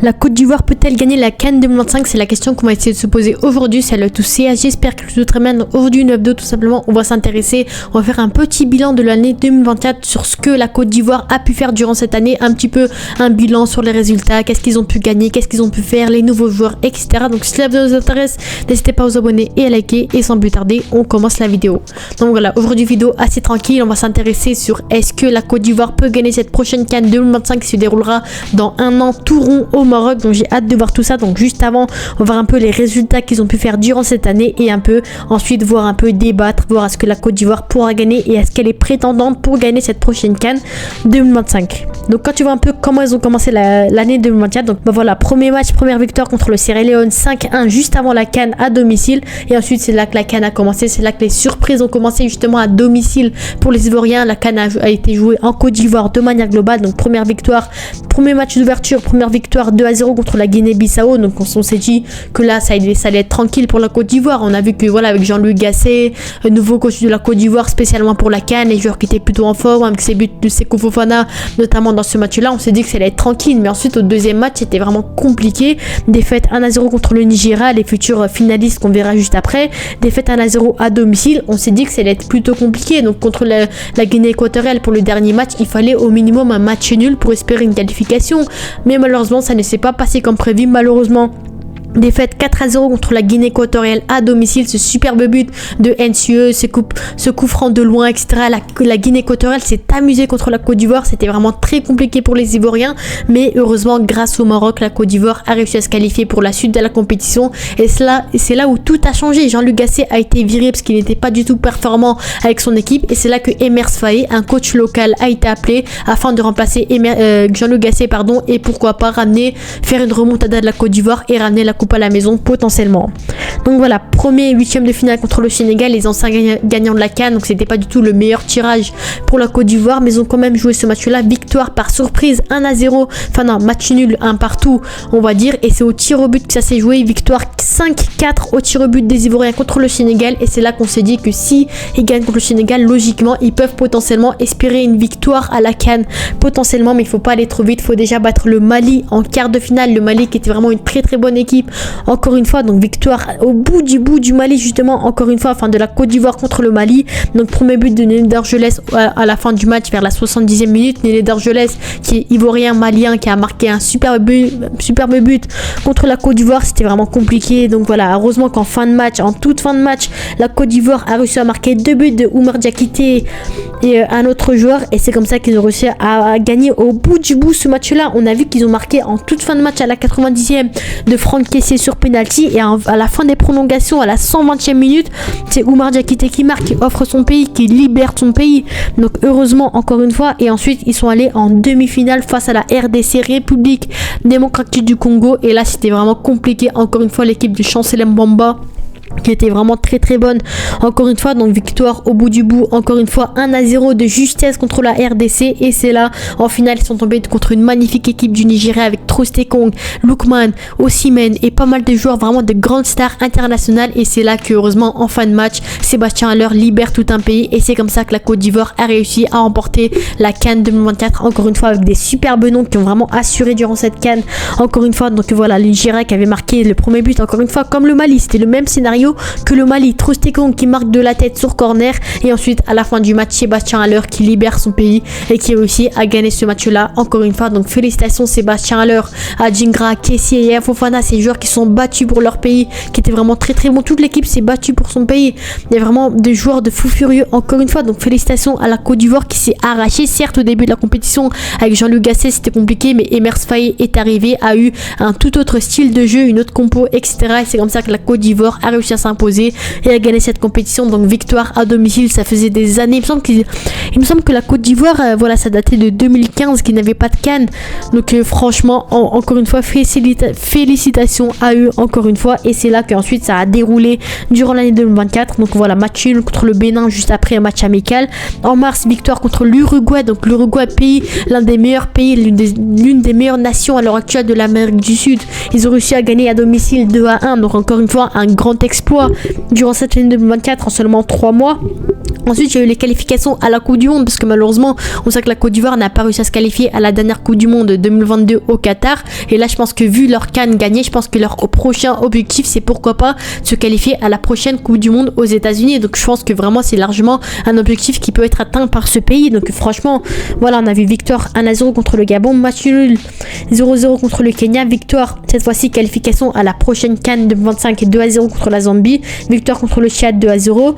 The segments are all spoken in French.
La Côte d'Ivoire peut-elle gagner la CAN 2025? C'est la question qu'on va essayer de se poser aujourd'hui. C'est le tout CA. J'espère que tout très bien. Aujourd'hui, 9-2, tout simplement, on va s'intéresser. On va faire un petit bilan de l'année 2024 sur ce que la Côte d'Ivoire a pu faire durant cette année. Un petit peu un bilan sur les résultats. Qu'est-ce qu'ils ont pu gagner? Qu'est-ce qu'ils ont pu faire? Les nouveaux joueurs, etc. Donc, si la vidéo vous intéresse, n'hésitez pas à vous abonner et à liker. Et sans plus tarder, on commence la vidéo. Donc voilà, aujourd'hui, vidéo assez tranquille. On va s'intéresser sur est-ce que la Côte d'Ivoire peut gagner cette prochaine CAN 2025 qui se déroulera dans un an tout rond au Maroc. Donc j'ai hâte de voir tout ça. Donc juste avant, on va voir un peu les résultats qu'ils ont pu faire durant cette année et un peu ensuite voir un peu débattre, voir est-ce que la Côte d'Ivoire pourra gagner et est-ce qu'elle est prétendante pour gagner cette prochaine CAN 2025. Donc quand tu vois un peu comment ils ont commencé l'année 2024, donc bah voilà, premier match, première victoire contre le Sierra Leone 5-1 juste avant la CAN à domicile, et ensuite c'est là que la CAN a commencé, c'est là que les surprises ont commencé justement à domicile pour les Ivoiriens. La CAN a été jouée en Côte d'Ivoire de manière globale, donc première victoire, premier match d'ouverture, première victoire 2-0 contre la Guinée-Bissau. Donc on s'est dit que là ça allait être tranquille pour la Côte d'Ivoire. On a vu que voilà, avec Jean-Louis Gasset, nouveau coach de la Côte d'Ivoire spécialement pour la CAN, les joueurs qui étaient plutôt en forme avec ses buts de Sékou Fofana notamment dans ce match-là, on s'est dit que ça allait être tranquille. Mais ensuite au deuxième match c'était vraiment compliqué. Défaite 1-0 contre le Nigeria, les futurs finalistes qu'on verra juste après. Défaite 1-0 à domicile, on s'est dit que ça allait être plutôt compliqué. Donc contre la Guinée équatoriale pour le dernier match, il fallait au minimum un match nul pour espérer une qualification. Mais malheureusement ça ne s'est pas passé comme prévu, malheureusement. Défaite 4-0 contre la Guinée équatoriale à domicile, ce superbe but de NCE, ce coup franc de loin, etc. La Guinée équatoriale s'est amusée contre la Côte d'Ivoire, c'était vraiment très compliqué pour les Ivoiriens, mais heureusement grâce au Maroc, la Côte d'Ivoire a réussi à se qualifier pour la suite de la compétition. Et c'est là où tout a changé. Jean-Luc Gasset a été viré parce qu'il n'était pas du tout performant avec son équipe, et c'est là que Emers Faé, un coach local, a été appelé afin de remplacer Jean-Luc Gasset, et pourquoi pas faire une remontada de la Côte d'Ivoire et ramener la coupe à la maison potentiellement. Donc voilà, premier huitième de finale contre le Sénégal, les anciens gagnants de la CAN. Donc c'était pas du tout le meilleur tirage pour la Côte d'Ivoire, mais ils ont quand même joué ce match-là. Victoire par surprise 1-0, enfin non, match nul 1 partout on va dire, et c'est au tir au but que ça s'est joué. Victoire 5-4 au tir au but des Ivoiriens contre le Sénégal, et c'est là qu'on s'est dit que si ils gagnent contre le Sénégal, logiquement ils peuvent potentiellement espérer une victoire à la CAN potentiellement, mais il faut pas aller trop vite. Il faut déjà battre le Mali en quart de finale, le Mali qui était vraiment une très très bonne équipe encore une fois. Donc victoire au bout du Mali justement, encore une fois, enfin de la Côte d'Ivoire contre le Mali. Donc premier but de Néné Dorgelès à la fin du match vers la 70e minute. Néné Dorgelès qui est ivoirien malien, qui a marqué un superbe but contre la Côte d'Ivoire. C'était vraiment compliqué. Donc voilà, heureusement qu'en toute fin de match, la Côte d'Ivoire a réussi à marquer 2 buts de Oumar Diakité et un autre joueur, et c'est comme ça qu'ils ont réussi à gagner au bout ce match-là. On a vu qu'ils ont marqué en toute fin de match à la 90e de Franck Kessié sur penalty, et à la fin des prolongations à la 120e minute, c'est Oumar Diakité qui marque, qui offre son pays, qui libère son pays. Donc heureusement encore une fois, et ensuite ils sont allés en demi-finale face à la RDC, République démocratique du Congo, et là c'était vraiment compliqué. Encore une fois, l'équipe de Chancellor Mbamba qui était vraiment très très bonne encore une fois. Donc victoire au bout encore une fois 1-0 de justesse contre la RDC, et c'est là en finale ils sont tombés contre une magnifique équipe du Nigeria avec Trostekong, Lookman, Osimhen et pas mal de joueurs, vraiment de grandes stars internationales. Et c'est là que heureusement en fin de match, Sébastien Haller libère tout un pays, et c'est comme ça que la Côte d'Ivoire a réussi à remporter la CAN 2024 encore une fois avec des superbes noms qui ont vraiment assuré durant cette CAN encore une fois. Donc voilà, le Nigeria qui avait marqué le premier but encore une fois comme le Mali, c'était le même scénario que le Mali. Trostekong qui marque de la tête sur corner, et ensuite à la fin du match, Sébastien Haller qui libère son pays et qui réussit à gagner ce match-là encore une fois. Donc félicitations Sébastien Haller, à Djingra, Kessié et à Fofana, ces joueurs qui sont battus pour leur pays, qui étaient vraiment très très bons. Toute l'équipe s'est battue pour son pays. Il y a vraiment des joueurs de fous furieux encore une fois. Donc félicitations à la Côte d'Ivoire qui s'est arrachée. Certes au début de la compétition avec Jean-Luc Gasset c'était compliqué, mais Emers Faé est arrivé, a eu un tout autre style de jeu, une autre compo, etc. Et c'est comme ça que la Côte d'Ivoire a réussi à s'imposer et à gagner cette compétition. Donc victoire à domicile, ça faisait des années. Il me semble que la Côte d'Ivoire, voilà, ça datait de 2015 qu'ils n'avaient pas de CAN. Donc franchement, encore une fois, félicitations à eux encore une fois. Et c'est là qu'ensuite ça a déroulé durant l'année 2024. Donc voilà. voilà, match nul contre le Bénin juste après un match amical. En mars, victoire contre l'Uruguay. Donc l'Uruguay, pays, l'un des meilleurs pays, l'une des meilleures nations à l'heure actuelle de l'Amérique du Sud. Ils ont réussi à gagner à domicile 2-1. Donc encore une fois, un grand exploit durant cette année 2024 en seulement 3 mois. Ensuite, il y a eu les qualifications à la Coupe du Monde parce que malheureusement, on sait que la Côte d'Ivoire n'a pas réussi à se qualifier à la dernière Coupe du Monde 2022 au Qatar. Et là, je pense que vu leur CAN gagné, je pense que leur prochain objectif, c'est pourquoi pas se qualifier à la prochaine Coupe du Monde aux États-Unis. Donc, je pense que vraiment, c'est largement un objectif qui peut être atteint par ce pays. Donc, franchement, voilà, on a vu victoire 1-0 contre le Gabon, match nul 0-0 contre le Kenya, victoire cette fois-ci qualification à la prochaine CAN 2025 et 2-0 contre la Zambie, victoire contre le Tchad 2-0,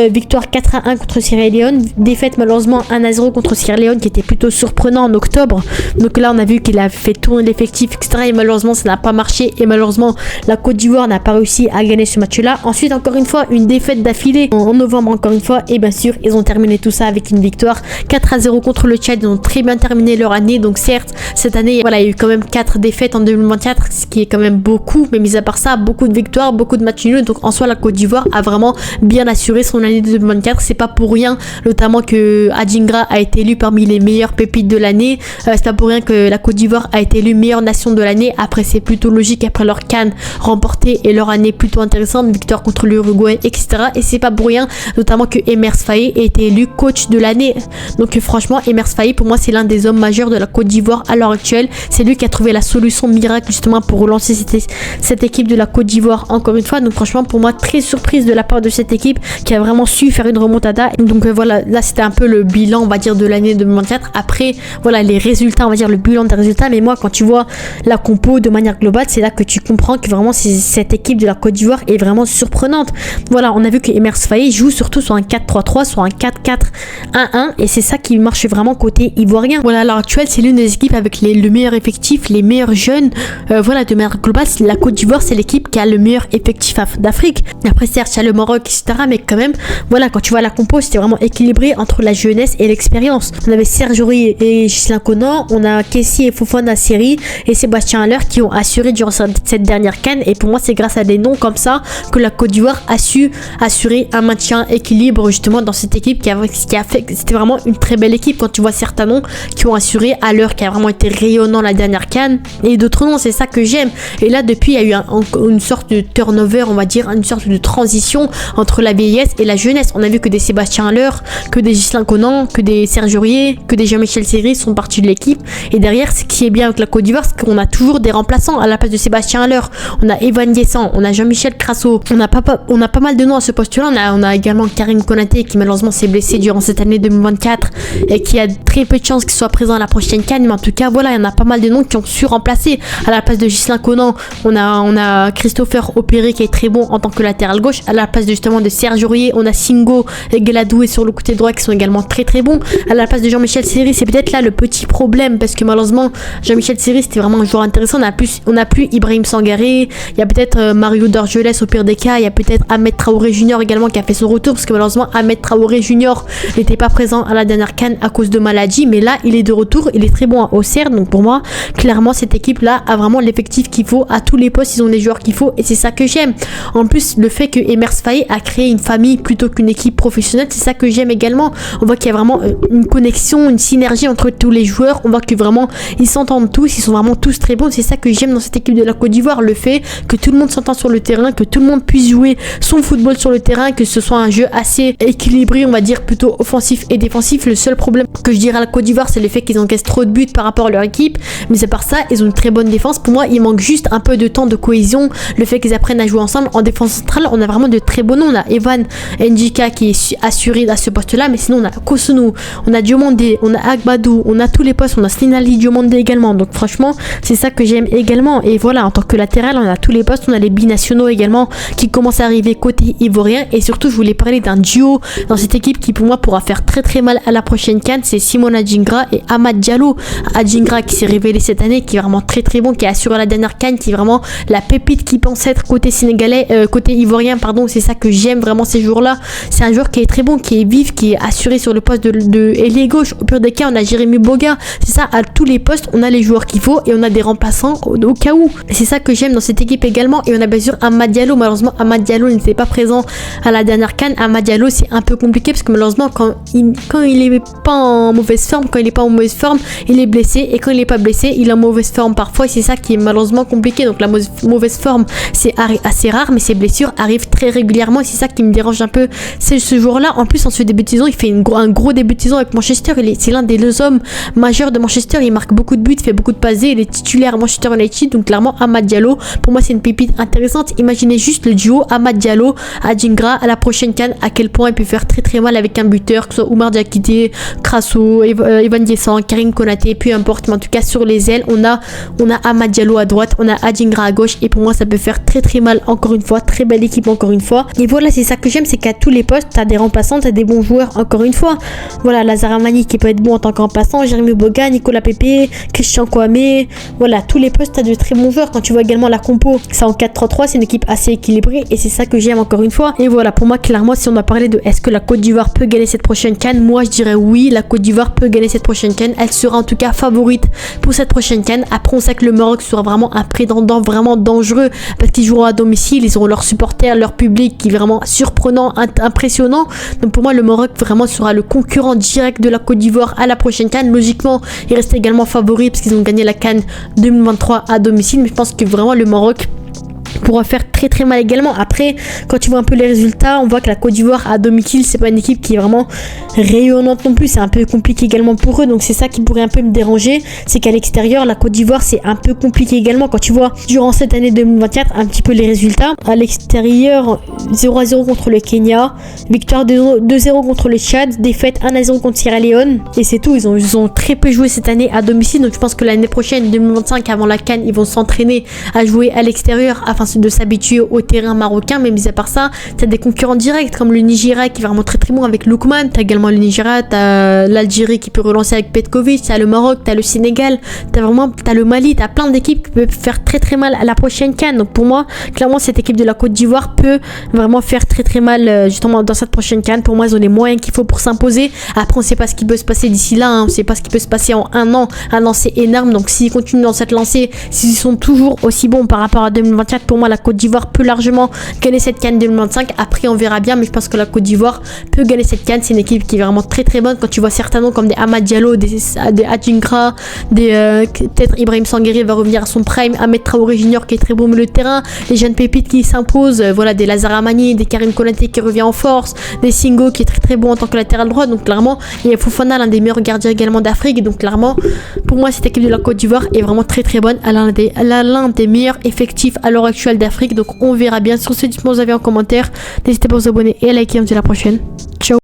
victoire 4-1 contre Sierra Leone, défaite malheureusement 1-0 contre Sierra Leone qui était plutôt surprenant en octobre. Donc là on a vu qu'il a fait tourner l'effectif etc et malheureusement ça n'a pas marché et malheureusement la Côte d'Ivoire n'a pas réussi à gagner ce match là. Ensuite encore une fois une défaite d'affilée en novembre encore une fois et bien sûr ils ont terminé tout ça avec une victoire 4-0 contre le Tchad. Ils ont très bien terminé leur année, donc certes cette année voilà il y a eu quand même 4 défaites en 2024 ce qui est quand même beaucoup, mais mis à part ça beaucoup de victoires, beaucoup de matchs nuls. Donc en soi la Côte d'Ivoire a vraiment bien assuré son année de 2024. C'est pas pour rien notamment que Adingra a été élu parmi les meilleures pépites de l'année, c'est pas pour rien que la Côte d'Ivoire a été élue meilleure nation de l'année. Après c'est plutôt logique après leur CAN remporté et leur année plutôt intéressante, victoire contre l'Uruguay etc. Et c'est pas pour rien notamment que Emers Faé a été élu coach de l'année. Donc franchement Emers Faé pour moi c'est l'un des hommes majeurs de la Côte d'Ivoire à l'heure actuelle. C'est lui qui a trouvé la solution miracle justement pour relancer cette équipe de la Côte d'Ivoire encore une fois. Donc franchement pour moi très surprise de la part de cette équipe qui a vraiment su faire une remontada. Donc voilà, là c'était un peu le bilan on va dire de l'année 2024. Après voilà les résultats, on va dire le bilan des résultats, mais moi quand tu vois la compo de manière globale c'est là que tu comprends que vraiment cette équipe de la Côte d'Ivoire est vraiment surprenante. Voilà, on a vu que Emers Faé joue surtout sur un 4-3-3, sur un 4-4-1-1 et c'est ça qui marche vraiment côté ivoirien. Voilà, à l'heure actuelle c'est l'une des équipes avec le meilleur effectif, les meilleurs jeunes. Voilà, de manière globale la Côte d'Ivoire c'est l'équipe qui a le meilleur effectif d'Afrique. Après certes il y a le Maroc etc, mais quand même voilà quand tu vois la compo c'était vraiment équilibré entre la jeunesse et l'expérience. On avait Serge Aurier et Ghislain Conan, on a Kessie et Fofana Seri et Sébastien Haller qui ont assuré durant cette dernière CAN. Et pour moi c'est grâce à des noms comme ça que la Côte d'Ivoire a su assurer un maintien équilibre justement dans cette équipe qui a fait que c'était vraiment une très belle équipe. Quand tu vois certains noms qui ont assuré, Haller qui a vraiment été rayonnant la dernière CAN et d'autres noms, c'est ça que j'aime. Et là depuis il y a eu une sorte de turnover, on va dire une sorte de transition entre la vieillesse et la jeunesse. On a vu que des Sébastien Haller, que des Ghislain Conan, que des Serge Aurier, que des Jean-Michel Seri sont partis de l'équipe. Et derrière ce qui est bien avec la Côte d'Ivoire c'est qu'on a toujours des remplaçants à la place de Sébastien Haller. On a Evan Guessant, on a Jean-Michel Crasso, on a pas mal de noms à ce poste là. On a également Karim Konaté qui malheureusement s'est blessé durant cette année 2024 et qui a très peu de chances qu'il soit présent à la prochaine CAN, mais en tout cas voilà il y en a pas mal de noms qui ont su remplacer. À la place de Ghislain Conan on a Christopher Opéré qui est très bon en tant que latéral gauche. À la place justement de Serge Aurier on a Singo et Galadoué sur le côté droit qui sont également très très bons. À la place de Jean-Michel Seri c'est peut-être là le petit problème parce que malheureusement Jean-Michel Seri c'était vraiment un joueur intéressant. On a plus Ibrahim Sangaré, il y a peut-être Mario Dorgelès au pire des cas, il y a peut-être Ahmed Traoré Junior également qui a fait son retour parce que malheureusement Ahmed Traoré Junior n'était pas présent à la dernière CAN à cause de maladie, mais là il est de retour, il est très bon à Auxerre. Donc pour moi clairement cette équipe là a vraiment l'effectif qu'il faut à tous les postes, ils ont les joueurs qu'il faut et c'est ça que j'aime. En plus le fait que Emers Faé a créé une famille plutôt qu'une équipe professionnelle, c'est ça que j'aime également. On voit qu'il y a vraiment une connexion, une synergie entre tous les joueurs, on voit que vraiment ils s'entendent tous, ils sont vraiment tous très bons. C'est ça que j'aime dans cette équipe de la Côte d'Ivoire, le fait que tout le monde s'entend sur le terrain, que tout le monde puisse jouer son football sur le terrain, que ce soit un jeu assez équilibré, on va dire plutôt offensif et défensif. Le seul problème que je dirais à la Côte d'Ivoire c'est le fait qu'ils encaissent trop de buts par rapport à leur équipe, mais c'est par ça ils ont une très bonne défense. Pour moi il manque juste un peu de temps de cohésion, le fait qu'ils apprennent à jouer ensemble. En défense centrale on a vraiment de très bons noms, on a Evan Ndjika qui est assuré à ce poste là, mais sinon on a Kosonou, on a Diomandé, on a Agbadou, on a tous les postes, on a Slinali Diomandé également. Donc franchement c'est ça que j'aime également. Et voilà, en tant que latéral on a tous les postes, on a les binationaux également qui commencent à arriver côté ivoirien. Et surtout je voulais parler d'un duo dans cette équipe qui pour moi pourra faire très très mal à la prochaine CAN, c'est Simon Adingra et Amad Diallo. Adingra qui s'est révélé cette année, qui est vraiment très très bon, qui a assuré la dernière CAN, qui est vraiment la pépite qui pense être côté sénégalais, côté ivoirien pardon. C'est ça que j'aime vraiment ces joueurs là, c'est un joueur qui est très bon, qui est vif, qui est assuré sur le poste de ailier gauche. Au pire des cas on a Jérémy Boga, c'est ça, à tous les postes on a les joueurs qu'il faut et on a des remplaçants au cas où. C'est ça que j'aime dans cette équipe également. Et on a bien sûr Amad Diallo, malheureusement Amad Diallo n'était pas présent à la dernière CAN. Amad Diallo, c'est un peu compliqué parce que malheureusement, quand il est pas en mauvaise forme, il est blessé. Et quand il est pas blessé, il est en mauvaise forme parfois. Et c'est ça qui est malheureusement compliqué. Donc la mauvaise forme, c'est assez rare, mais ses blessures arrivent très régulièrement. Et c'est ça qui me dérange un peu. C'est ce jour-là. En plus, en ce début de saison, il fait un gros début de saison avec Manchester. C'est l'un des deux hommes majeurs de Manchester. Il marque beaucoup de buts, fait beaucoup de passes. Il est titulaire à Manchester United. Donc clairement, Amad Diallo, pour moi, c'est une pépite intéressante. Imaginez juste le duo Amad Diallo, Adingra à la prochaine CAN, à quel point il peut faire très très mal avec un buteur, que ce soit Oumar Diakité, Crasso, Evan Diessant, Karim Konaté, peu importe. Mais en tout cas, sur les ailes, on a Amad Diallo à droite, on a Adingra à gauche. Et pour moi, ça peut faire très très mal encore une fois. Très belle équipe encore une fois. Et voilà, c'est ça que j'aime, c'est qu'à tous les postes, t'as des remplaçants, t'as des bons joueurs encore une fois. Voilà, Lazare Amani qui peut être bon en tant que remplaçant, Jérémy Boga, Nicolas Pepe, Christian Kouamé. Voilà, tous les postes, t'as de très bons joueurs. Quand tu vois également la compo, c'est en 4-3-3, c'est une équipe assez équilibrée et c'est ça que j'aime encore une fois. Et voilà, pour moi, clairement, si on doit parler de est-ce que la Côte d'Ivoire peut gagner cette prochaine CAN, moi je dirais oui, la Côte d'Ivoire peut gagner cette prochaine CAN. Elle sera en tout cas favorite pour cette prochaine CAN. Après, on sait que le Maroc sera vraiment un prétendant vraiment dangereux parce qu'ils joueront à domicile, ils auront leurs supporters, leur public qui est vraiment surprenant, impressionnant. Donc pour moi, le Maroc vraiment sera le concurrent direct de la Côte d'Ivoire à la prochaine CAN. Logiquement, ils restent également favoris parce qu'ils ont gagné la CAN 2023 à domicile, mais je pense que vraiment le Maroc pourra faire très très mal également. Après, quand tu vois un peu les résultats, on voit que la Côte d'Ivoire à domicile, c'est pas une équipe qui est vraiment rayonnante non plus, c'est un peu compliqué également pour eux, donc c'est ça qui pourrait un peu me déranger, c'est qu'à l'extérieur, la Côte d'Ivoire, c'est un peu compliqué également. Quand tu vois durant cette année 2024 un petit peu les résultats, à l'extérieur, 0-0 contre le Kenya, victoire 2-0 contre le Tchad, défaite 1-0 contre Sierra Leone, et c'est tout. Ils ont très peu joué cette année à domicile, donc je pense que l'année prochaine 2025, avant la CAN, ils vont s'entraîner à jouer à l'extérieur afin de s'habituer au terrain marocain. Mais mis à part ça, t'as des concurrents directs comme le Nigeria qui est vraiment très très bon avec Lookman, t'as également le Nigeria, t'as l'Algérie qui peut relancer avec Petkovic, t'as le Maroc, t'as le Sénégal, t'as le Mali, t'as plein d'équipes qui peuvent faire très très mal à la prochaine CAN. Donc pour moi, clairement, cette équipe de la Côte d'Ivoire peut vraiment faire très très mal justement dans cette prochaine CAN. Pour moi, ils ont les moyens qu'il faut pour s'imposer. Après, on sait pas ce qui peut se passer d'ici là, hein. On sait pas ce qui peut se passer en un an. Un an, c'est énorme. Donc s'ils continuent dans cette lancée, s'ils sont toujours aussi bons par rapport à 2024, pour moi, la Côte d'Ivoire peut largement gagner cette CAN 2025. Après, on verra bien, mais je pense que la Côte d'Ivoire peut gagner cette CAN. C'est une équipe qui est vraiment très très bonne. Quand tu vois certains noms comme des Amad Diallo, des Adjingra, peut-être Ibrahim Sangaré va revenir à son prime, Ahmed Traoré Junior qui est très bon au milieu de terrain, les jeunes pépites qui s'imposent, voilà, des Lazare Amani, des Karim Konaté qui revient en force, des Singo qui est très très bon en tant que latéral droit. Donc clairement, il y a Fofana, l'un des meilleurs gardiens également d'Afrique. Donc clairement, pour moi, cette équipe de la Côte d'Ivoire est vraiment très très bonne. Elle a l'un des meilleurs effectifs à l'heure actuelle d'Afrique. Donc on verra bien. Sur ce, dites-moi vos avis en commentaire. N'hésitez pas à vous abonner et à liker. On se dit à la prochaine. Ciao.